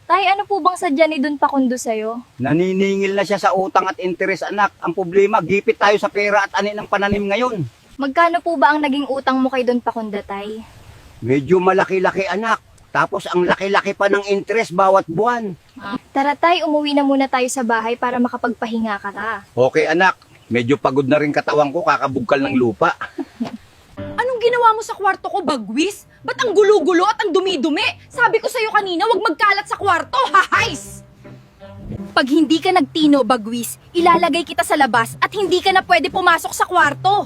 Tay, ano po bang sadya ni Don Pakundo sa'yo? Naniningil na siya sa utang at interes, anak. Ang problema, gipit tayo sa pera at ani ng pananim ngayon. Magkano po ba ang naging utang mo kay Don Pakundo, Tay? Medyo malaki-laki, anak. Tapos ang laki-laki pa ng interes bawat buwan. Tara, Tay, umuwi na muna tayo sa bahay para makapagpahinga ka ta. Okay, anak. Medyo pagod na rin katawan ko, kakabugkal ng lupa. Anong ginawa mo sa kwarto ko, Bagwis? Ba't ang gulo-gulo at ang dumi-dumi? Sabi ko sa'yo kanina, huwag magkalat sa kwarto, hahays! Pag hindi ka nagtino, Bagwis, ilalagay kita sa labas at hindi ka na pwede pumasok sa kwarto.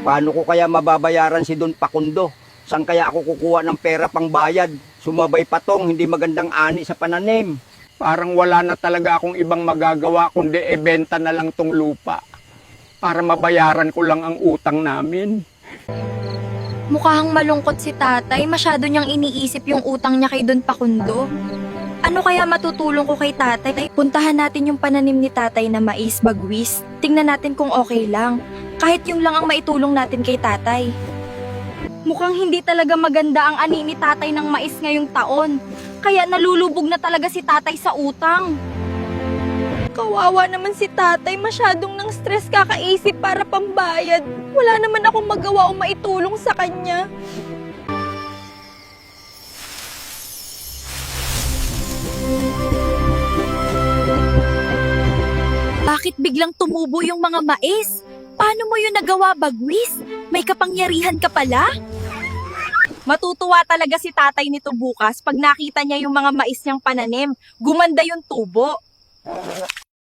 Paano ko kaya mababayaran si Don Pakundo? Saan kaya ako kukuha ng pera pang bayad? Sumabay patong, hindi magandang ani sa pananim. Parang wala na talaga akong ibang magagawa kundi ibenta na lang tong lupa para mabayaran ko lang ang utang namin. Mukhang malungkot si tatay. Masyado niyang iniisip yung utang niya kay Don Pakundo. Ano kaya matutulong ko kay tatay? Puntahan natin yung pananim ni tatay na mais, Bagwis. Tingnan natin kung okay lang. Kahit yung lang ang maitulong natin kay tatay. Mukhang hindi talaga maganda ang ani ni tatay ng mais ngayong taon. Kaya nalulubog na talaga si tatay sa utang. Kawawa naman si tatay, masyadong nang stress kakaisip para pambayad. Wala naman akong magawa o maitulong sa kanya. Bakit biglang tumubo yung mga mais? Paano mo yun nagawa, Bagwis? May kapangyarihan ka pala? Matutuwa talaga si tatay nito bukas pag nakita niya yung mga mais niyang pananim. Gumanda yung tubo.